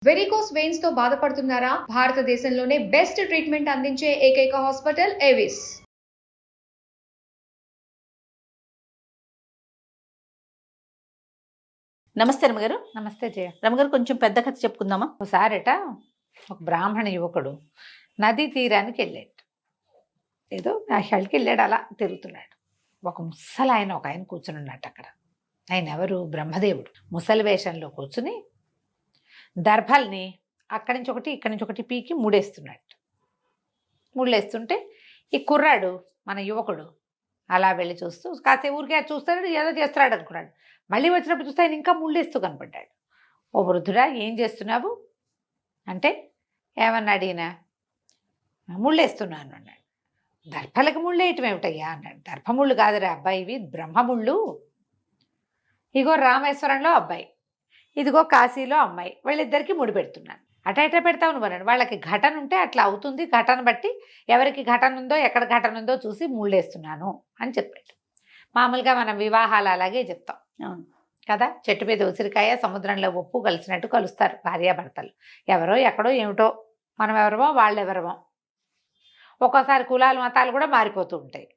Varicose veins తో బాధపడుతున్నారా? భారతదేశంలోనే బెస్ట్ ట్రీట్మెంట్ అందించే ఏకైక హాస్పిటల్ ఏవిస్. నమస్తే రమగారు. నమస్తే జయ. రమగారు, కొంచెం పెద్ద కథ చెప్పుకుందామా? ఒకసారట ఒక బ్రాహ్మణ యువకుడు నదీ తీరానికి వెళ్ళాడు. ఏదో యాషాలకి వెళ్ళాడు, అలా తిరుగుతున్నాడు. ఒక ముసలి ఆయన ఒక ఆయన కూర్చుని ఉన్నట్టు అక్కడ. ఆయన ఎవరు? బ్రహ్మదేవుడు. ముసలి వేషంలో కూర్చుని దర్భల్ని అక్కడి నుంచి ఒకటి ఇక్కడి నుంచి ఒకటి పీకి ముడేస్తున్నాడు. ముళ్ళేస్తుంటే ఈ కుర్రాడు, మన యువకుడు, అలా వెళ్ళి చూస్తూ కాసేపు ఊరికే చూస్తాడు, ఏదో చేస్తున్నాడు అనుకున్నాడు. మళ్ళీ వచ్చినప్పుడు చూస్తే ఆయన ఇంకా ముళ్ళేస్తూ కనపడ్డాడు. ఓ వృద్ధుడా, ఏం చేస్తున్నావు అంటే, ఏమన్నా అడిగినా ముళ్ళేస్తున్నాను అన్నాడు. దర్భలకు ముళ్ళేయటం ఏమిటయ్యా అన్నాడు. దర్భముళ్ళు కాదురా అబ్బాయి, ఇవి బ్రహ్మముళ్ళు. ఇగో రామేశ్వరంలో అబ్బాయి, ఇదిగో కాశీలో అమ్మాయి, వీళ్ళిద్దరికి ముడి పెడుతున్నాను. అటా పెడతావు నువ్వు అన్నాడు. వాళ్ళకి ఘటన ఉంటే అట్లా అవుతుంది, ఘటన బట్టి ఎవరికి ఘటన ఉందో ఎక్కడ ఘటన ఉందో చూసి ముళ్ళేస్తున్నాను అని చెప్పాడు. మామూలుగా మనం వివాహాలు అలాగే చెప్తాం కదా. చెట్టు మీద ఉసిరికాయ, సముద్రంలో ఉప్పు కలిసినట్టు కలుస్తారు భార్యాభర్తలు. ఎవరో ఎక్కడో ఏమిటో, మనం ఎవరమో వాళ్ళెవరమో. ఒక్కోసారి కులాలు మతాలు కూడా మారిపోతూ ఉంటాయి.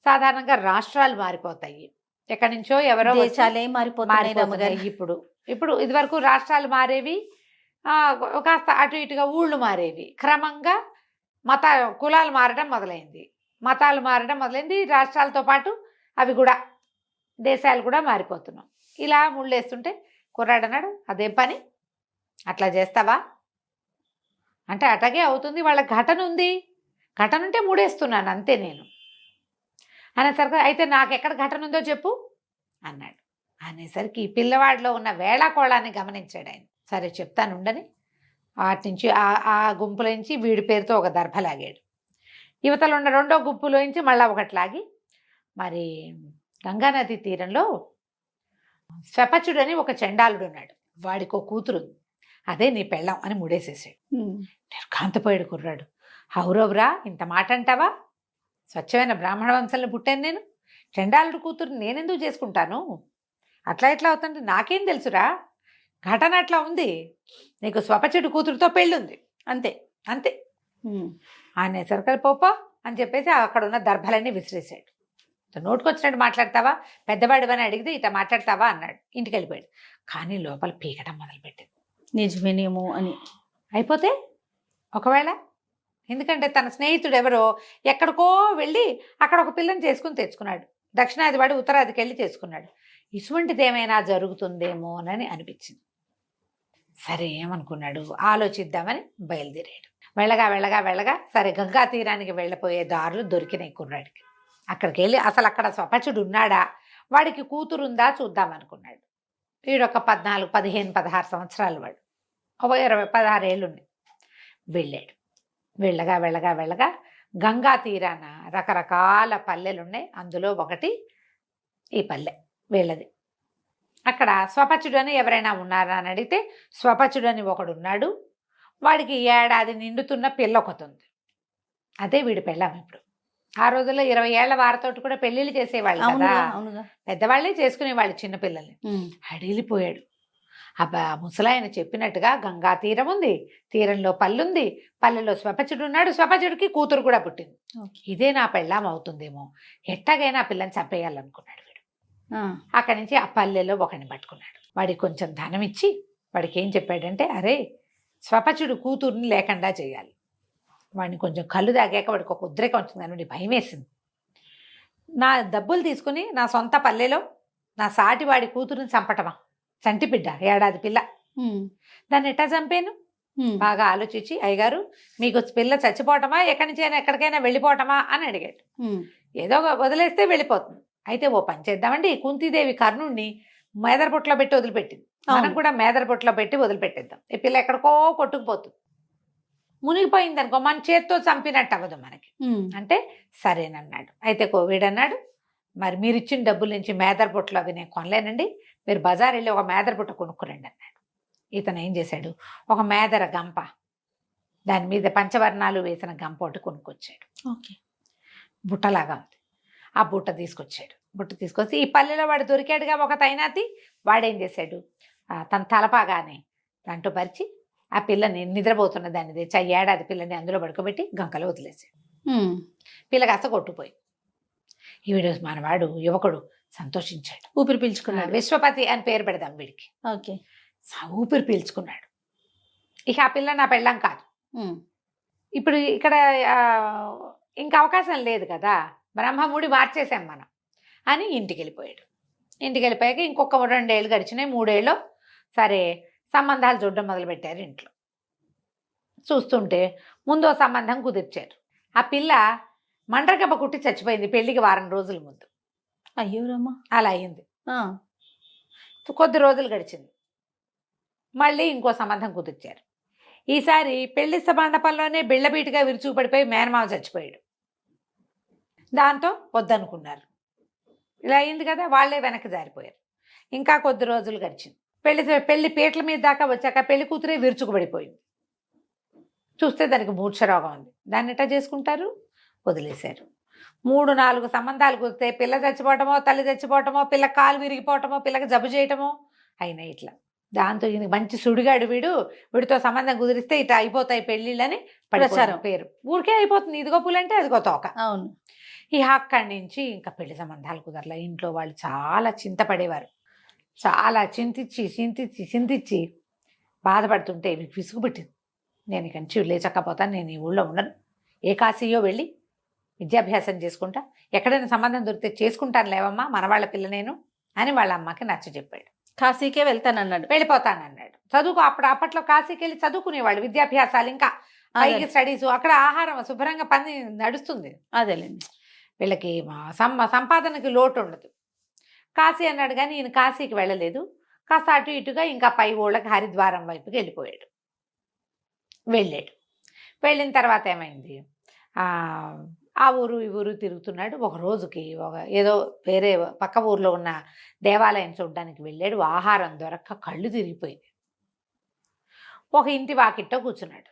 సాధారణంగా రాష్ట్రాలు మారిపోతాయి, ఎక్కడి నుంచో ఎవరో దేశాలే మారిపోతాయి. ఇప్పుడు ఇదివరకు రాష్ట్రాలు మారేవి, కాస్త అటు ఇటుగా ఊళ్ళు మారేవి. క్రమంగా కులాలు మారడం మొదలైంది, మతాలు మారడం మొదలైంది. రాష్ట్రాలతో పాటు అవి కూడా, దేశాలు కూడా మారిపోతున్నాం. ఇలా ముళ్ళేస్తుంటే కుర్రాడు అన్నాడు, అదేం పని, అట్లా చేస్తావా అంటే అట్లాగే అవుతుంది, వాళ్ళ ఘటన ఉంది, ఘటన ఉంటే ముడేస్తున్నాను అంతే నేను అనేసరికి, అయితే నాకు ఎక్కడ ఘటన ఉందో చెప్పు అన్నాడు. అనేసరికి ఈ పిల్లవాడిలో ఉన్న వేళాకోళాన్ని గమనించాడు ఆయన. సరే చెప్తాను ఉండని వాటి నుంచి ఆ గుంపులోంచి వీడి పేరుతో ఒక దర్భ లాగాడు. యువతలో ఉన్న రెండో గుంపులోంచి మళ్ళీ ఒకటి లాగి, మరి గంగానది తీరంలో స్వపచుడు అని ఒక చండాలుడు ఉన్నాడు, వాడికి ఒక కూతురు, అదే నీ పెళ్ళం అని ముడేసేసాడు. నిర్ఘాంతపోయాడు కుర్రాడు. హౌరవురా, ఇంత మాట అంటావా? స్వచ్ఛమైన బ్రాహ్మణ వంశంలో పుట్టాను నేను, చండాలుడు కూతురు నేనెందుకు చేసుకుంటాను? అట్లా ఎట్లా అవుతుంది, నాకేం తెలుసురా, ఘటన అట్లా ఉంది, నీకు స్వపచుడు కూతురుతో పెళ్ళుంది అంతే అంతే అనేసరికి పోపా అని చెప్పేసి అక్కడ ఉన్న దర్భలన్నీ విసిరేసాడు. నోటుకొచ్చినట్టు మాట్లాడతావా, పెద్దవాడివని అడిగితే ఇట్లా మాట్లాడతావా అన్నాడు. ఇంటికి వెళ్ళిపోయాడు. కానీ లోపల పీకటం మొదలుపెట్టింది, నిజమేనేమో అని. అయిపోతే ఒకవేళ, ఎందుకంటే తన స్నేహితుడు ఎవరో ఎక్కడికో వెళ్ళి అక్కడ ఒక పిల్లని చేసుకుని తెచ్చుకున్నాడు, దక్షిణాది వాడు ఉత్తరాదికి వెళ్ళి చేసుకున్నాడు. ఇటువంటిది ఏమైనా జరుగుతుందేమోనని అనిపించింది. సరే ఏమనుకున్నాడు, ఆలోచిద్దామని బయలుదేరాడు. వెళ్ళగా వెళ్ళగా వెళ్ళగా సరే గంగా తీరానికి వెళ్ళిపోయే దారులు దొరికినాయి కుర్రాడికి. అక్కడికి వెళ్ళి అసలు అక్కడ స్వపచుడు ఉన్నాడా, వాడికి కూతురుందా చూద్దామనుకున్నాడు. వీడొక 14, 15, 16 సంవత్సరాలు, వాడు ఒక 20, 16 ఏళ్ళు ఉన్నాయి. వెళ్ళాడు. వెళ్ళగా వెళ్ళగా వెళ్ళగా గంగా తీరాన రకరకాల పల్లెలు ఉన్నాయి, అందులో ఒకటి ఈ పల్లె వీళ్ళది. అక్కడ స్వపచుడు అని ఎవరైనా ఉన్నారా అని అడిగితే స్వపచుడు అని ఒకడున్నాడు, వాడికి ఏడాది నిండుతున్న పిల్ల ఒకటి ఉంది, అదే వీడి పెళ్ళాం. ఇప్పుడు ఆ రోజుల్లో 20 ఏళ్ల వారితోటి కూడా పెళ్లిళ్ళు చేసేవాళ్ళు కదా, పెద్దవాళ్ళే చేసుకునేవాళ్ళు చిన్నపిల్లల్ని. అడిగిపోయాడు. అబ్బా, ముసలాయన చెప్పినట్టుగా గంగా తీరం ఉంది, తీరంలో పల్లుంది, పల్లెలో స్వపచుడు ఉన్నాడు, స్వపచుడికి కూతురు కూడా పుట్టింది, ఇదే నా పెళ్ళాం అవుతుందేమో, ఎట్టగైనా ఆ పిల్లని చంపేయాలనుకున్నాడు వీడు. అక్కడి నుంచి ఆ పల్లెలో ఒకరిని పట్టుకున్నాడు. వాడికి కొంచెం ధనం ఇచ్చి వాడికి ఏం చెప్పాడంటే, అరే స్వపచుడు కూతుర్ని లేకుండా చేయాలి. వాడిని కొంచెం కళ్ళు తాగాక వాడికి ఒక ఉద్రేకం వచ్చింది, అని భయం వేసింది. నా డబ్బులు తీసుకుని నా సొంత పల్లెలో నా సాటి వాడి కూతురుని చంపటమా, చంటి బిడ్డ, ఏడాది పిల్ల, దాన్ని ఎట్టా చంపాను? బాగా ఆలోచించి, అయ్యగారు మీకు పిల్ల చచ్చిపోవటమా, ఎక్కడి నుంచి అయినా ఎక్కడికైనా వెళ్ళిపోవటమా అని అడిగాడు. ఏదో వదిలేస్తే వెళ్ళిపోతుంది. అయితే ఓ పని చేద్దామండి, కుంతీదేవి కర్ణుడిని మేదరబొట్లో పెట్టి వదిలిపెట్టింది, మనం కూడా మేదరబొట్లో పెట్టి వదిలిపెట్టేద్దాం. ఈ పిల్ల ఎక్కడికో కొట్టుకుపోతుంది, మునిగిపోయింది అనుకో మన చేత్తో చంపినట్టు అవ్వదు మనకి అంటే సరేనన్నాడు. అయితే వీడన్నాడు, మరి మీరు ఇచ్చిన డబ్బుల నుంచి మేదరబొట్లు అవి నేను కొనలేనండి, మీరు బజార్ వెళ్ళి ఒక మేదరబుట్ట కొనుక్కురండి అన్నాడు. ఇతను ఏం చేశాడు, ఒక మేదర గంప, దాని మీద పంచవర్ణాలు వేసిన గంప ఒకటి కొనుక్కొచ్చాడు. బుట్టలాగా ఉంది, ఆ బుట్ట తీసుకొచ్చాడు. బుట్ట తీసుకొచ్చి ఈ పల్లెలో వాడు దొరికాడుగా ఒక తైనాతి, వాడేం చేశాడు, తన తలపాగానే దాంట్లో పరిచి ఆ పిల్లని నిద్రపోతున్న దాన్ని తెచ్చి ఆ ఏడాది పిల్లని అందులో పడుకోబెట్టి గంకలో వదిలేసాడు. పిల్ల కాస్త కొట్టుపోయి ఈవిడ మనవాడు యువకుడు సంతోషించాడు. ఊపిరి పీల్చుకున్నాడు. విశ్వపతి అని పేరు పెడదాం వీడికి. ఓకే. ఊపిరి పీల్చుకున్నాడు. ఇక ఆ పిల్ల నా పెళ్ళం కాదు. ఇప్పుడు ఇక్కడ ఇంకా అవకాశం లేదు కదా, బ్రహ్మముడి మార్చేసాం మనం అని ఇంటికి వెళ్ళిపోయాడు. ఇంటికి వెళ్ళిపోయాక ఇంకొక 2 ఏళ్ళు గడిచినాయి. 3 ఏళ్ళు సరే సంబంధాలు చూడడం మొదలుపెట్టారు ఇంట్లో. చూస్తుంటే ముందు సంబంధం కుదిర్చారు. ఆ పిల్ల మండ్రగబ్బ కుట్టి చచ్చిపోయింది పెళ్లికి వారం రోజుల ముందు. అయ్యో రమ్మ. అలా అయింది. కొద్ది రోజులు గడిచింది. మళ్ళీ ఇంకో సంబంధం కుదిర్చారు. ఈసారి పెళ్లి మండపంలోనే బిళ్ళబీటుగా విరుచుకుపడిపోయి మేనమామ చచ్చిపోయాడు. దాంతో వద్దనుకున్నారు. ఇలా అయింది కదా, వాళ్ళే వెనక్కి జారిపోయారు. ఇంకా కొద్ది రోజులు గడిచింది. పెళ్లి పీటల మీద దాకా వచ్చాక పెళ్లి కూతురే విరుచుకుపడిపోయింది. చూస్తే దానికి మూర్ఛ రోగం ఉంది. దాన్ని ఎట్లా చేసుకుంటారు? వదిలేశారు. 3-4 సంబంధాలు కుదిరితే పిల్ల చచ్చిపోవటమో, తల్లి చచ్చిపోవటమో, పిల్ల కాలు విరిగిపోవటమో, పిల్లకి జబ్బు చేయటమో అయినా ఇట్లా. దాంతో ఈయన మంచి సుడిగాడు వీడితో సంబంధం కుదిరిస్తే ఇట్లా అయిపోతాయి పెళ్ళిళ్ళని ప్రచారం పేరు. ఊరికే అయిపోతుంది. ఇదిగో పూలంటే అదిగో తోక. అవును. ఈ అక్కడి నుంచి ఇంకా పెళ్లి సంబంధాలు కుదరలా. ఇంట్లో వాళ్ళు చాలా చింతపడేవారు. చాలా చింతించి బాధపడుతుంటే వీరికి విసుగు పెట్టింది. నేను ఇక నుంచి లేచక్కపోతాను, నేను ఈ ఊళ్ళో ఉండను, ఏ కాశీయో వెళ్ళి విద్యాభ్యాసం చేసుకుంటా, ఎక్కడైనా సంబంధం దొరికితే చేసుకుంటాను లేవమ్మా, మనవాళ్ళ పిల్ల నేను అని వాళ్ళ అమ్మకి నచ్చ చెప్పాడు. కాశీకే వెళ్తానన్నాడు. వెళ్ళిపోతానన్నాడు. అప్పట్లో కాశీకి వెళ్ళి చదువుకునేవాళ్ళు. విద్యాభ్యాసాలు ఇంకా పైకి స్టడీస్, అక్కడ ఆహారం శుభ్రంగా పని నడుస్తుంది. అదేలేండి. వీళ్ళకి సంపాదనకి లోటు ఉండదు. కాశీ అన్నాడు కానీ ఈయన కాశీకి వెళ్ళలేదు. కాస్త అటు ఇటుగా ఇంకా పై ఊళ్ళకి హరిద్వారం వైపుకి వెళ్ళిపోయాడు. వెళ్ళిన తర్వాత ఏమైంది, ఆ ఊరు ఈ ఊరు తిరుగుతున్నాడు. ఒక రోజుకి ఏదో వేరే పక్క ఊర్లో ఉన్న దేవాలయం చూడడానికి వెళ్ళాడు. ఆహారం దొరక్క కళ్ళు తిరిగిపోయింది. ఒక ఇంటి వాకిట్లో కూర్చున్నాడు.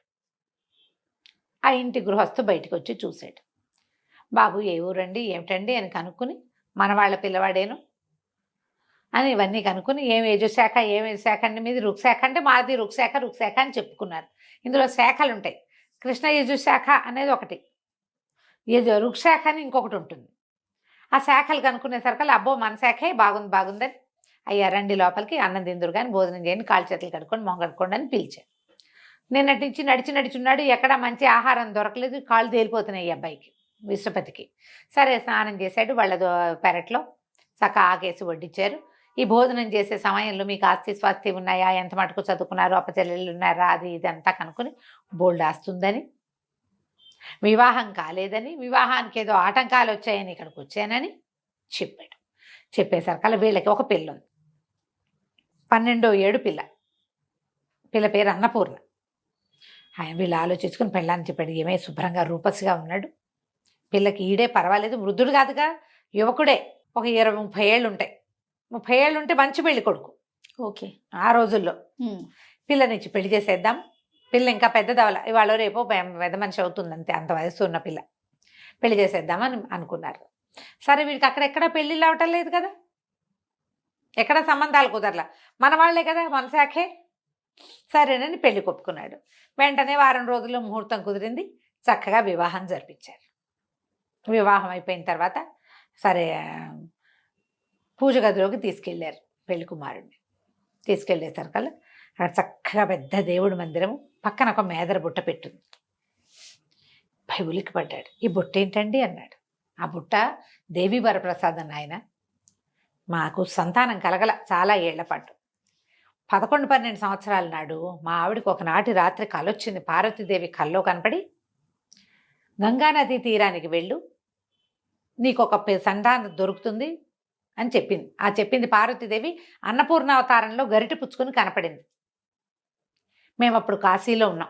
ఆ ఇంటి గృహస్థు బయటకు వచ్చి చూశాడు. బాబు ఏ ఊరండి, ఏమిటండి అని కనుక్కుని, మనవాళ్ళ పిల్లవాడేను అని ఇవన్నీ కనుక్కుని, ఏం యజుశాఖ అండి మీది? రుక్శాఖ అంటే మాది రుక్శాఖ అని చెప్పుకున్నారు. ఇందులో శాఖలు ఉంటాయి. కృష్ణ యజుశాఖ అనేది ఒకటి, రుక్శాఖ అని ఇంకొకటి ఉంటుంది. ఆ శాఖలు కనుక్కునేసరికి అబ్బో మన శాఖే బాగుందని, అయ్యా రండి లోపలికి, అన్నం తిందురు కానీ భోజనం చేయండి, కాళ్ళు చేతులు కడుక్కొని మొహం కడుక్కోండి అని పిలిచారు. నిన్నటి నుంచి నడిచున్నాడు. ఎక్కడా మంచి ఆహారం దొరకలేదు. కాళ్ళు తేలిపోతున్నాయి ఈ అబ్బాయికి, విశ్వపతికి. సరే స్నానం చేశాడు. వాళ్ళ పెరట్లో చక్క ఆకేసి వడ్డించారు. ఈ భోజనం చేసే సమయంలో మీకు ఆస్తి స్వాస్తి ఉన్నాయా, ఎంత మటుకు చదువుకున్నారు, అప్పచెల్లెళ్ళు ఉన్నారా, అది ఇదంతా కనుక్కొని బోల్డ్ ఆస్తుందని, వివాహం కాలేదని, వివాహానికి ఏదో ఆటంకాలు వచ్చాయని ఇక్కడికి వచ్చానని చెప్పాడు. చెప్పేసరికల్లా వీళ్ళకి ఒక పిల్ల ఉంది. 12వ ఏడు పిల్ల పేరు అన్నపూర్ణ. ఆయన వీళ్ళు ఆలోచించుకుని పెళ్ళాన్ని చెప్పాడు. ఏమే శుభ్రంగా రూపసిగా ఉన్నాడు, పిల్లకి ఈడే పర్వాలేదు, వృద్ధుడు కాదుగా, యువకుడే, ఒక 20-30 ఏళ్ళు ఉంటాయి. 30 ఏళ్ళు ఉంటే మంచి పెళ్లి కొడుకు. ఓకే. ఆ రోజుల్లో పిల్లనిచ్చి పెళ్లి చేసేద్దాం. పిల్ల ఇంకా పెద్దదవల, ఇవాళ రేపో పెద్ద మనిషి అవుతుంది అంతే, అంత వయసు ఉన్న పిల్ల, పెళ్లి చేసేద్దామని అనుకున్నారు. సరే వీడికి అక్కడెక్కడ పెళ్ళిళ్ళు అవటం లేదు కదా, ఎక్కడ సంబంధాలు కుదరలా, మన వాళ్లే కదా, మన శాఖే. సరేనని పెళ్లి కొప్పుకున్నాడు. వెంటనే వారం రోజుల్లో ముహూర్తం కుదిరింది. చక్కగా వివాహం జరిపించారు. వివాహం అయిపోయిన తర్వాత సరే పూజ గదిలోకి తీసుకెళ్ళారు పెళ్లి కుమారుడిని. తీసుకెళ్ళేసరికల్లా అక్కడ చక్కగా పెద్ద దేవుడి మందిరం, పక్కన ఒక మేదర బుట్ట పెట్టుంది. భయ ఉలిక్కి పడ్డాడు. ఈ బుట్ట ఏంటండి అన్నాడు. ఆ బుట్ట దేవి వరప్రసాదం ఆయన, మాకు సంతానం కలగల చాలా ఏళ్ల పాటు. 11-12 సంవత్సరాల నాడు మా ఆవిడకి ఒకనాటి రాత్రి కలొచ్చింది. పార్వతీదేవి కల్లో కనపడి, గంగానదీ తీరానికి వెళ్ళు, నీకు ఒక సంతానం దొరుకుతుంది అని చెప్పింది. ఆ చెప్పింది పార్వతీదేవి అన్నపూర్ణావతారంలో గరిటె పుచ్చుకొని కనపడింది. మేము అప్పుడు కాశీలో ఉన్నాం.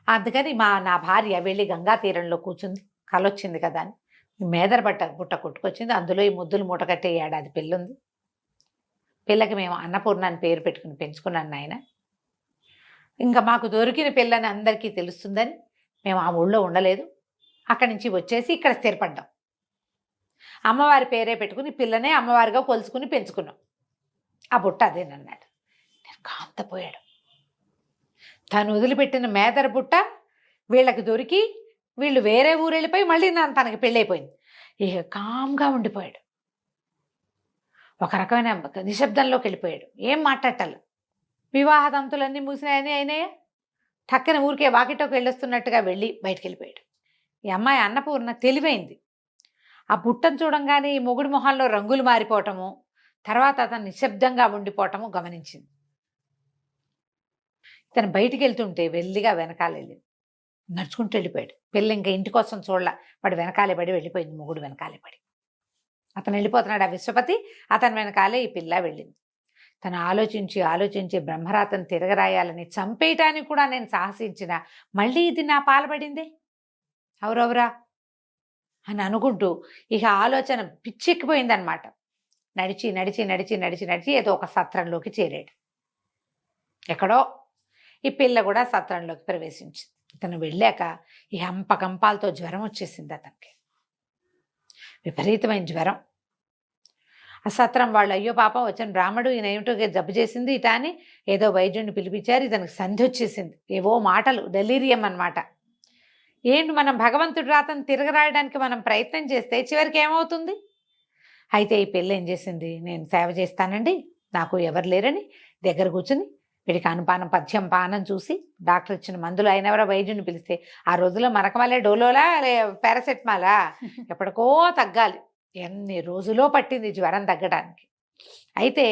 అందుకని నా భార్య వెళ్ళి గంగా తీరంలో కూర్చుంది, కలొచ్చింది కదా అని మేదర బుట్ట కొట్టుకొచ్చింది. అందులో ఈ ముద్దులు మూట కట్టే ఏడాది పిల్లుంది. పిల్లకి మేము అన్నపూర్ణ అని పేరు పెట్టుకుని పెంచుకున్నాను ఆయన. ఇంకా మాకు దొరికిన పిల్లని అందరికీ తెలుస్తుందని మేము ఆ ఊళ్ళో ఉండలేదు. అక్కడి నుంచి వచ్చేసి ఇక్కడ స్థిరపడ్డాం. అమ్మవారి పేరే పెట్టుకుని పిల్లనే అమ్మవారిగా కొలుచుకుని పెంచుకున్నాం. ఆ బుట్ట అదేనన్నాడు. నేను కాంతపోయాడు. తను వదిలిపెట్టిన మేదర బుట్ట వీళ్ళకి దొరికి వీళ్ళు వేరే ఊరు వెళ్ళిపోయి మళ్ళీ తనకి పెళ్ళైపోయింది. ఇక కామ్గా ఉండిపోయాడు, ఒక రకమైన నిశ్శబ్దంలోకి వెళ్ళిపోయాడు, ఏం మాట్లాడాలి. వివాహ తంతులన్నీ మూసినాయని అయినాయా, టక్కన ఊరికే వాకిటోకి వెళ్ళొస్తున్నట్టుగా వెళ్ళి బయటికి వెళ్ళిపోయాడు. ఈ అమ్మాయి అన్నపూర్ణ తెలివైంది. ఆ బుట్టను చూడంగానే ఈ మొగుడు మొహాల్లో రంగులు మారిపోవటము, తర్వాత అతను నిశ్శబ్దంగా ఉండిపోవటము గమనించింది. ఇతను బయటికి వెళ్తుంటే వెల్లిగా వెనకాల వెళ్ళింది, నడుచుకుంటూ వెళ్ళిపోయాడు. పిల్ల ఇంకా ఇంటి కోసం చూడలా, వాడు వెనకాలే పడి వెళ్ళిపోయింది, మొగుడు వెనకాలే పడి. అతను వెళ్ళిపోతున్నాడు, ఆ విశ్వపతి అతని వెనకాలే ఈ పిల్ల వెళ్ళింది. తను ఆలోచించి ఆలోచించి బ్రహ్మరాతను తిరగరాయాలని చంపేయటానికి కూడా నేను సాహసించిన, మళ్ళీ ఇది నా పాల్పడిందే ఎవరెవరా అని అనుకుంటూ ఇక ఆలోచన పిచ్చెక్కిపోయిందనమాట. నడిచి నడిచి నడిచి నడిచి నడిచి ఏదో ఒక సత్రంలోకి చేరాడు. ఎక్కడో ఈ పిల్ల కూడా సత్రంలోకి ప్రవేశించింది. ఇతను వెళ్ళాక ఈ హంపకంపాలతో జ్వరం వచ్చేసింది అతనికి, విపరీతమైన జ్వరం. ఆ సత్రం వాళ్ళు అయ్యో పాపం వచ్చిన బ్రాహ్మడు ఈయన ఏమిటో జబ్బు చేసింది ఇట అని ఏదో వైద్యుడిని పిలిపించారు. ఇతనికి సంధి వచ్చేసింది, ఏవో మాటలు, డెలీరియం అన్నమాట. ఏంటి మనం భగవంతుడి రాతను తిరగరాయడానికి మనం ప్రయత్నం చేస్తే చివరికి ఏమవుతుంది? అయితే ఈ పిల్ల ఏం చేసింది, నేను సేవ చేస్తానండి, నాకు ఎవరు లేరని దగ్గర కూర్చుని వీడికి అనుపానం పథ్యం పానం చూసి డాక్టర్ ఇచ్చిన మందులు అయినవరా వైద్యుని పిలిస్తే ఆ రోజుల్లో మరకమలే డోలోలా పారాసెటమాలా ఎప్పటికో తగ్గాలి. ఎన్ని రోజులో పట్టింది జ్వరం తగ్గడానికి. అయితే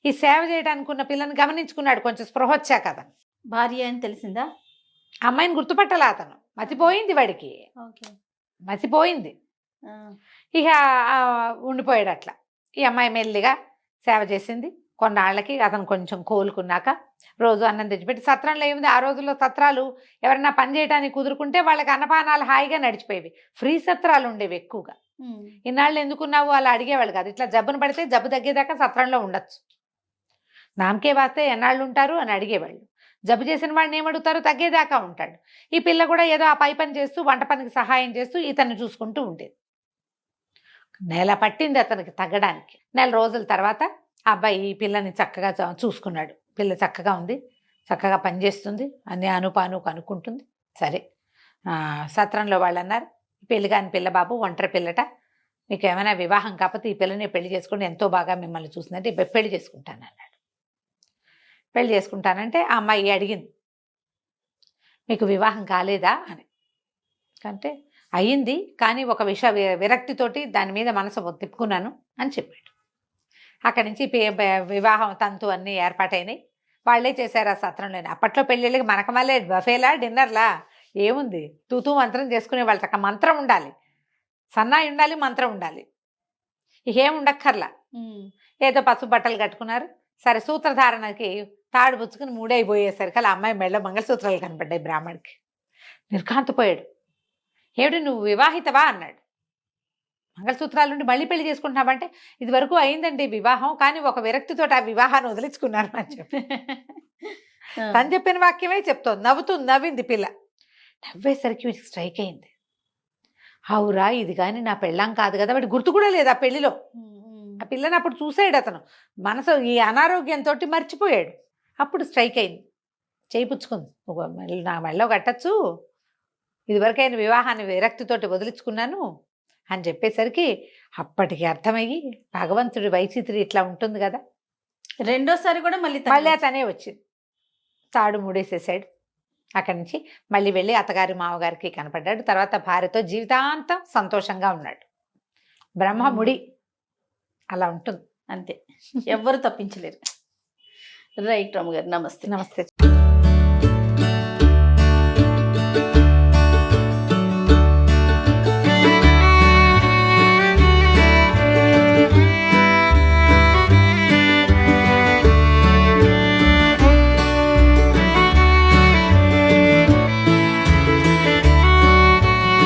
ఈ సేవ చేయడానికి ఉన్న పిల్లని గమనించుకున్నాడు, కొంచెం స్పృహ వచ్చాక అతను. భార్య అని తెలిసిందా? అమ్మాయిని గుర్తుపట్టాల అతను, మతిపోయింది వాడికి, మతిపోయింది. ఇక ఉండిపోయాడు అట్లా. ఈ అమ్మాయి మెల్లిగా సేవ చేసింది. కొన్నాళ్ళకి అతను కొంచెం కోలుకున్నాక రోజు అన్నం తెచ్చిపెట్టి, సత్రంలో ఏముంది ఆ రోజుల్లో సత్రాలు ఎవరన్నా పని చేయడానికి కుదురుకుంటే వాళ్ళకి అన్నపానాలు హాయిగా నడిచిపోయేవి, ఫ్రీ సత్రాలు ఉండేవి ఎక్కువగా. ఇన్నాళ్ళు ఎందుకున్నావు అలా అడిగేవాళ్ళు కాదు, ఇట్లా జబ్బును పడితే జబ్బు తగ్గేదాకా సత్రంలో ఉండొచ్చు, నామకే వాస్తే ఎన్నాళ్ళు ఉంటారు అని అడిగేవాళ్ళు. జబ్బు చేసిన వాడిని ఏమడుగుతారు, తగ్గేదాకా ఉంటాడు. ఈ పిల్ల కూడా ఏదో ఆ పై పని చేస్తూ వంట పనికి సహాయం చేస్తూ ఇతన్ని చూసుకుంటూ ఉండేది. నెల పట్టింది అతనికి తగ్గడానికి. నెల రోజుల తర్వాత ఆ అబ్బాయి ఈ పిల్లని చక్కగా చూసుకున్నాడు. పిల్ల చక్కగా ఉంది, చక్కగా పనిచేస్తుంది, అన్ని అనుపాను కనుక్కుంటుంది. సరే, సత్రంలో వాళ్ళు అన్నారు, పెళ్లి కాని పిల్ల బాబు, ఒంటరి పిల్లట, మీకు ఏమైనా వివాహం కాకపోతే ఈ పిల్లని పెళ్లి చేసుకుని ఎంతో బాగా మిమ్మల్ని చూసిందంటే పెళ్లి చేసుకుంటాను అన్నాడు. పెళ్లి చేసుకుంటానంటే ఆ అమ్మాయి అడిగింది, మీకు వివాహం కాలేదా అని. అంటే అయ్యింది, కానీ ఒక విరక్తితోటి దాని మీద మనసు తిప్పుకున్నాను అని చెప్పాడు. అక్కడి నుంచి వివాహం తంతు అన్నీ ఏర్పాటైనాయి. వాళ్ళే చేశారు ఆ సత్రంలోనే. అప్పట్లో పెళ్ళిళ్ళకి మనకు మళ్ళీ బఫేలా డిన్నర్లా ఏముంది, తూతూ మంత్రం చేసుకునే వాళ్ళ చక్క మంత్రం ఉండాలి, సన్నాయి ఉండాలి, మంత్రం ఉండాలి, ఇకేం ఉండక్కర్లా. ఏదో పసుపు బట్టలు కట్టుకున్నారు. సరే, సూత్రధారణకి తాడు పుచ్చుకుని మూడైపోయేసరికి అలా అమ్మాయి మెళ్ళ మంగళసూత్రాలు కనపడ్డాయి. బ్రాహ్మడికి నిర్ఘాంతపోయాడు. ఏమిటి నువ్వు వివాహితవా అన్నాడు. మంగళసూత్రాలు నుండి మళ్ళీ పెళ్లి చేసుకుంటున్నావంటే ఇది వరకు అయిందండి వివాహం, కానీ ఒక విరక్తితో ఆ వివాహాన్ని వదిలించుకున్నాను అని చెప్పి తను చెప్పిన వాక్యమే చెప్తోంది. నవ్వింది పిల్ల. నవ్వేసరికి వీడికి స్ట్రైక్ అయింది. అవురా, ఇది కానీ నా పెళ్ళాం కాదు కదా. వాడి గుర్తు కూడా లేదు ఆ పెళ్లిలో. ఆ పిల్లని అప్పుడు చూసాడు అతను, మనసు ఈ అనారోగ్యంతో మర్చిపోయాడు. అప్పుడు స్ట్రైక్ అయింది, చేయిపుచ్చుకుంది. నా మెళ్ళో కట్టచ్చు, ఇదివరకైన వివాహాన్ని విరక్తితోటి వదిలించుకున్నాను అని చెప్పేసరికి అప్పటికి అర్థమయ్యి భగవంతుడి వైచిత్రి ఇట్లా ఉంటుంది కదా. రెండోసారి కూడా మళ్ళీ తనే వచ్చింది, తాడు మూడేసేసాడు. అక్కడి నుంచి మళ్ళీ వెళ్ళి అత్తగారి మామగారికి కనపడ్డాడు. తర్వాత భార్యతో జీవితాంతం సంతోషంగా ఉన్నాడు. బ్రహ్మముడి అలా ఉంటుంది, అంతే, ఎవ్వరు తప్పించలేరు. రైట్ రాము గారు, నమస్తే.